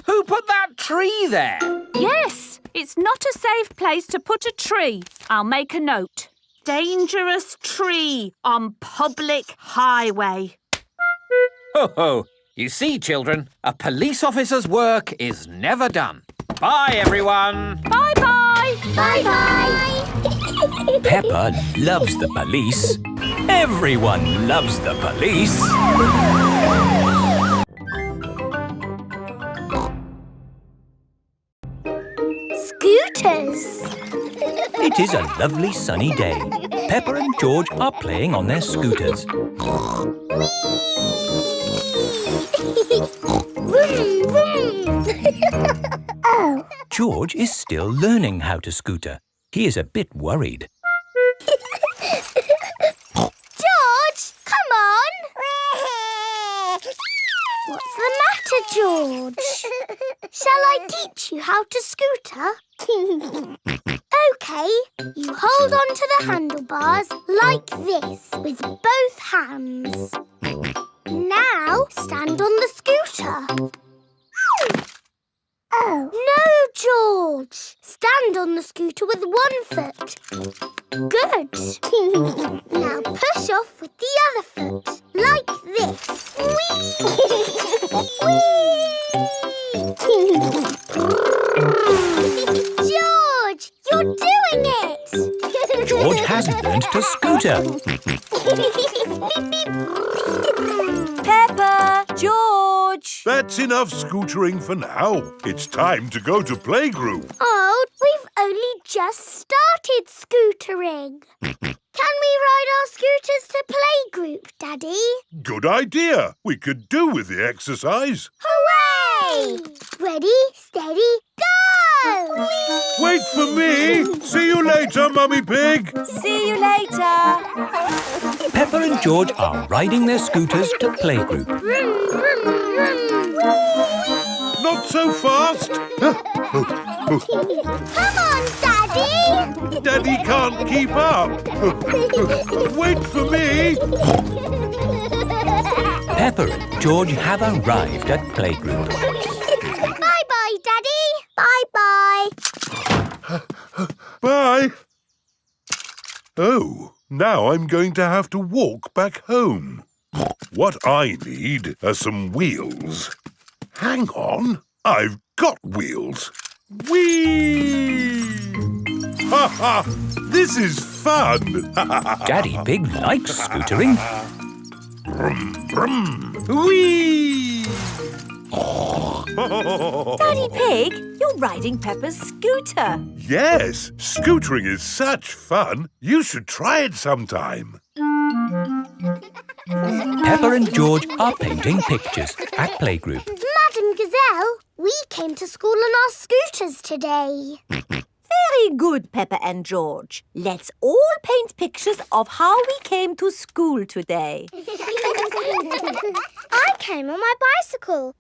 who put that tree there? Yes, It's not a safe place to put a tree. I'll make a note. Dangerous tree on public highway. Ho ho! You see, children, a police officer's work is never done. Bye, everyone! Bye-bye! Bye-bye. Peppa loves the police. Everyone loves the police. Scooters. It is a lovely sunny day. Peppa and George are playing on their scooters. Vroom, vroom. Oh. George is still learning how to scooter. He is a bit worried. George, come on. What's the matter, George? Shall I teach you how to scooter? OK, you hold on to the handlebars like this with both hands. Now stand on the scooter. Oh. No, George. Stand on the scooter with one foot. Good. Now push off with the other foot, like this. Whee! George, you're doing it! George has learned to scooter. Peppa! George! That's enough scootering for now. It's time to go to playgroup. Oh, we've only just started scootering. Can we ride our scooters to playgroup, Daddy? Good idea. We could do with the exercise. Hooray! Ready, steady, go! Wait for me. See you later, Mummy Pig. See you later. Peppa and George are riding their scooters to playgroup. Vroom, vroom, vroom. Not so fast. Come on, Daddy! Daddy can't keep up. Wait for me. Peppa and George have arrived at playgroup. Bye-bye, Daddy. Bye-bye. Bye. Oh, now I'm going to have to walk back home. What I need are some wheels. Hang on, I've got wheels. Whee! Ha ha! This is fun! Daddy Pig likes scootering. Brum, brum. Whee! Daddy Pig, you're riding Peppa's scooter. Yes, scootering is such fun. You should try it sometime. Peppa and George are painting pictures at playgroup. Madam Gazelle, we came to school on our scooters today. Very good, Peppa and George. Let's all paint pictures of how we came to school today. I came on my bicycle.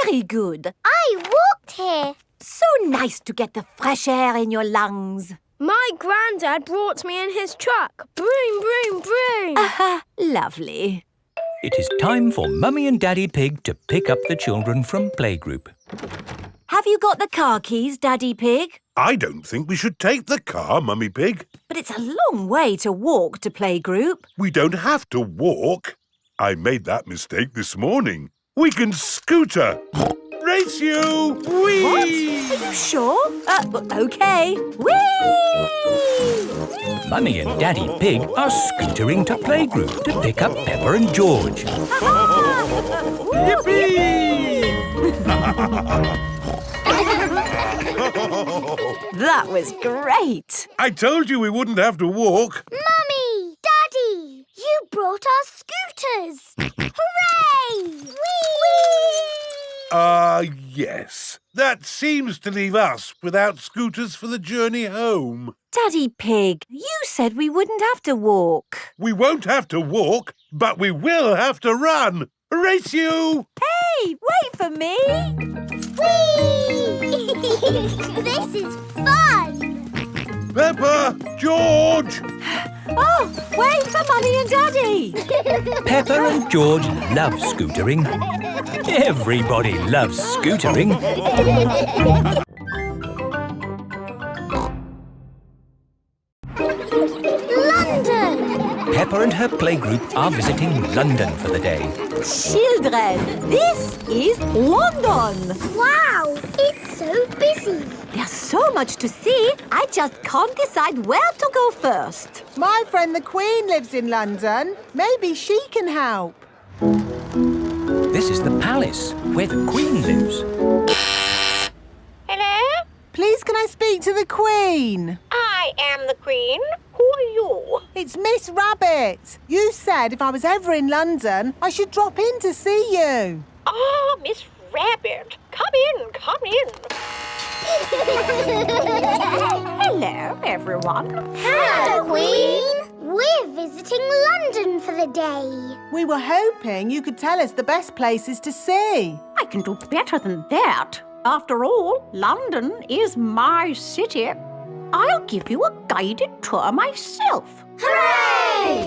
Very good. I walked here. So nice to get the fresh air in your lungs. My granddad brought me in his truck. Broom, broom, broom. Aha, lovely. It is time for Mummy and Daddy Pig to pick up the children from playgroup. Have you got the car keys, Daddy Pig? I don't think we should take the car, Mummy Pig. But it's a long way to walk to playgroup. We don't have to walk. I made that mistake this morning. We can scooter. Race you! Whee! What? Are you sure? OK. Whee! Mummy and Daddy Pig are scootering to playgroup to pick up Peppa and George. Yippee! That was great. I told you we wouldn't have to walk. Mummy! Daddy! You brought our scooters! Hooray! Whee! Yes. That seems to leave us without scooters for the journey home. Daddy Pig, you said we wouldn't have to walk. We won't have to walk, but we will have to run. Race you! Hey, wait for me. Whee! This is fun! Peppa! George! Oh, wait for Mummy and Daddy. Peppa and George love scootering. Everybody loves scootering. Peppa and her playgroup are visiting London for the day. Children, this is London. Wow, it's so busy. There's so much to see, I just can't decide where to go first. My friend the Queen lives in London. Maybe she can help. This is the palace where the Queen lives. Hello? Please, can I speak to the Queen? I am the Queen. Who are you? It's Miss Rabbit. You said if I was ever in London, I should drop in to see you. Ah, Miss Rabbit. Come in, come in. Hello, everyone. Hello, Queen. We're visiting London for the day. We were hoping you could tell us the best places to see. I can do better than that. After all, London is my city. I'll give you a guided tour myself. Hooray!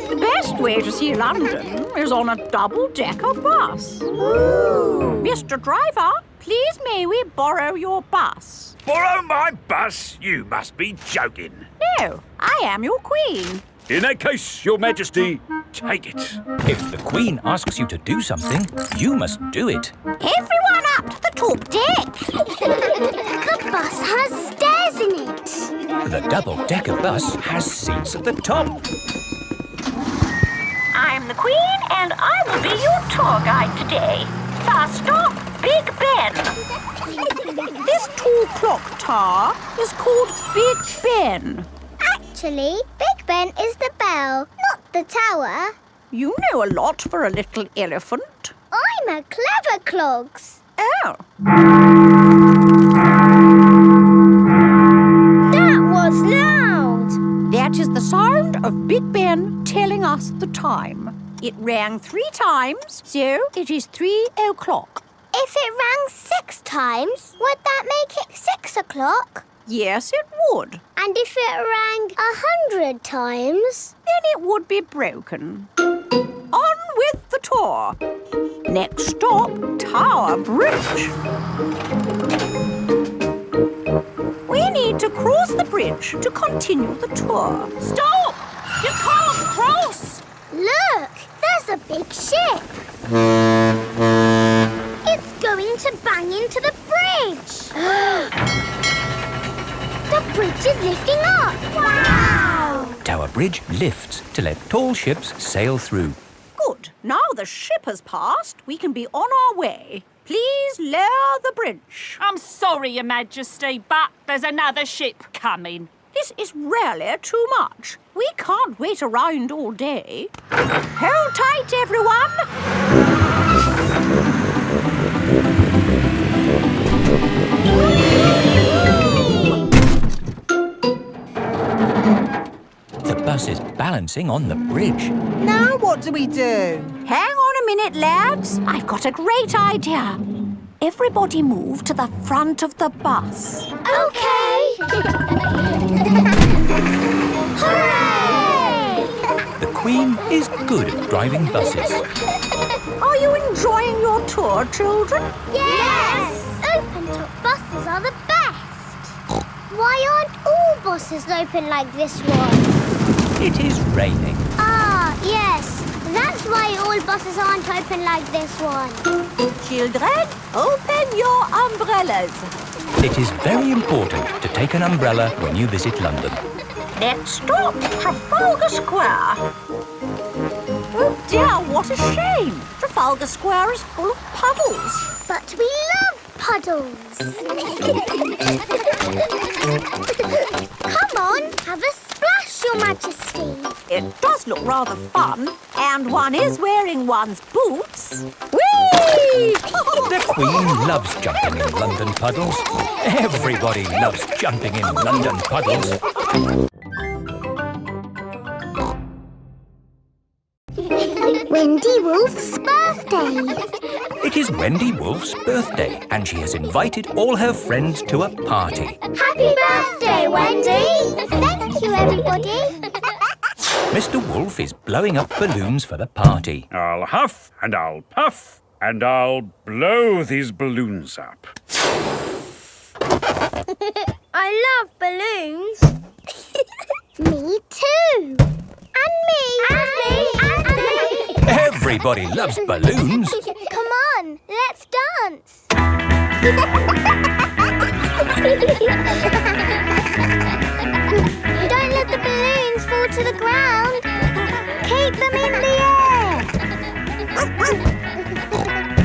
The best way to see London is on a double-decker bus. Ooh. Mr. Driver, please may we borrow your bus? Borrow my bus? You must be joking. No, I am your queen. In that case, Your Majesty, take it. If the Queen asks you to do something, you must do it. Everyone up to the top deck. The bus has stairs in it. The double-decker bus has seats at the top. I'm the queen and I will be your tour guide today. First stop, Big Ben. This tall clock tower is called Big Ben. Actually, Big Ben is the bell, not the tower. You know a lot for a little elephant. I'm a clever clogs. Oh. That was loud. That is the sound of Big Ben telling us the time. It rang 3 times, so it is 3 o'clock. If it rang 6 times, would that make it 6 o'clock? Yes, it would. And if it rang 100 times? Then it would be broken. On with the tour. Next stop, Tower Bridge. We need to cross the bridge to continue the tour. Stop! You can't cross! Look, there's a big ship. It's going to bang into the bridge. The bridge is lifting up. Wow! Tower Bridge lifts to let tall ships sail through. Good. Now the ship has passed, we can be on our way. Please lower the bridge. I'm sorry, Your Majesty, but there's another ship coming. This is really too much. We can't wait around all day. Hold tight, everyone. The bus is balancing on the bridge. Now what do we do? Hang on a minute, lads. I've got a great idea. Everybody move to the front of the bus. Okay. Hooray! The Queen is good at driving buses. Are you enjoying your tour, children? Yes! Open-top buses are the best. Why aren't all buses open like this one? It is raining. Ah, yes. That's why all buses aren't open like this one. Children, open your umbrellas. It is very important to take an umbrella when you visit London. Next stop, Trafalgar Square. Oh dear, what a shame. Trafalgar Square is full of puddles. But we love puddles. Come on, have a splash, Your Majesty. It does look rather fun, and one is wearing one's boots. Whee! The Queen loves jumping in London puddles. Everybody loves jumping in London puddles. Wendy Wolf's birthday. It is Wendy Wolf's birthday, and she has invited all her friends to a party. Happy birthday, Wendy. Thank you, everybody. Mr. Wolf is blowing up balloons for the party. I'll huff and I'll puff and I'll blow these balloons up. I love balloons. Me too. And me. Everybody loves balloons. Come on, let's dance. Don't let the balloons fall to the ground. Keep them in the air.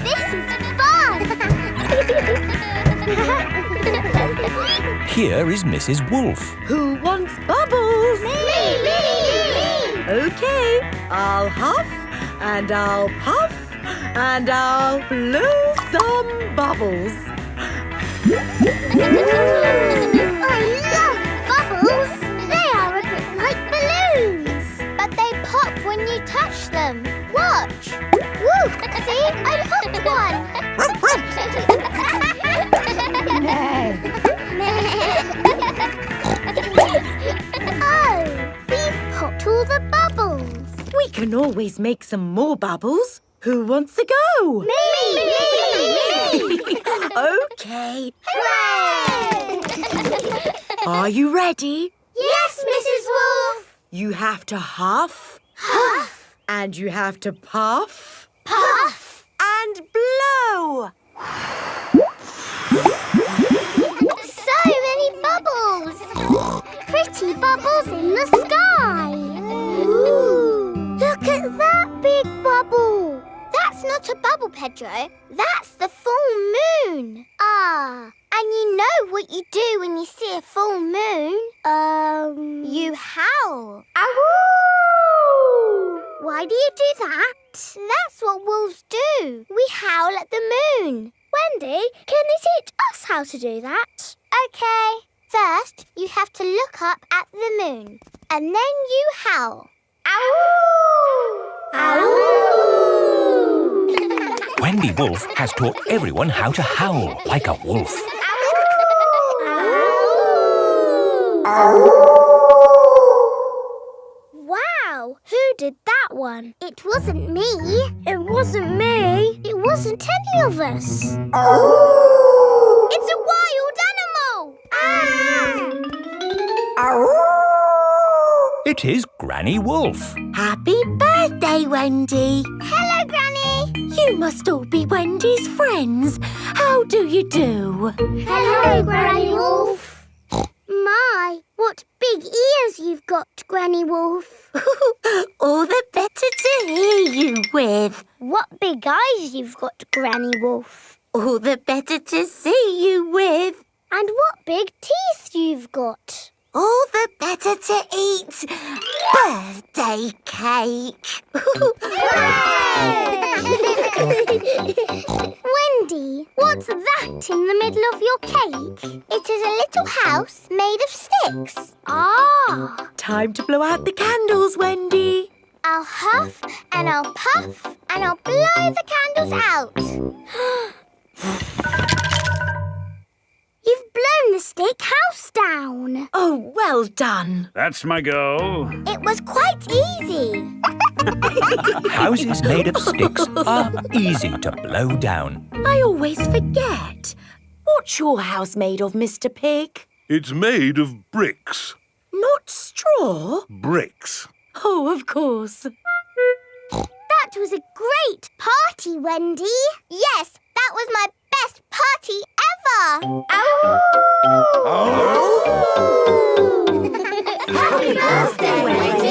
This is fun. Here is Mrs. Wolf. Who wants bubbles? Me. Okay, I'll huff and I'll puff and I'll blow some bubbles. I love bubbles. They are a bit like balloons, but they pop when you touch them. Watch. Woo! See, I popped one. Oh, we've popped all the bubbles. We can always make some more bubbles. Who wants to go? Me! Okay. Hooray! Are you ready? Yes, Mrs. Wolf. You have to huff. Huff. And you have to puff. Puff. And blow. So many bubbles. Pretty bubbles in the sky. Ooh. Look at that big bubble. That's not a bubble, Pedro. That's the full moon. Ah, and you know what you do when you see a full moon? You howl. Ow! Why do you do that? That's what wolves do. We howl at the moon. Wendy, can you teach us how to do that? Okay. First, you have to look up at the moon. And then you howl. Ow! Ow! Wendy Wolf has taught everyone how to howl like a wolf. Wow, who did that one? It wasn't me. It wasn't me. It wasn't any of us. It's a wild animal. It is Granny Wolf. Happy birthday, Wendy. Hello, Granny. You must all be Wendy's friends. How do you do? Hello, Granny Wolf. My, what big ears you've got, Granny Wolf. All the better to hear you with. What big eyes you've got, Granny Wolf. All the better to see you with. And what big teeth you've got. All the better to eat birthday cake. Wendy, what's that in the middle of your cake? It is a little house made of sticks. Ah! Time to blow out the candles, Wendy. I'll huff and I'll puff and I'll blow the candles out. You've blown the stick house down. Oh, well done. That's my go. It was quite easy. Houses made of sticks are easy to blow down. I always forget. What's your house made of, Mr. Pig? It's made of bricks. Not straw? Bricks. Oh, of course. That was a great party, Wendy. Yes, that was my best party ever. Happy birthday, Wendy.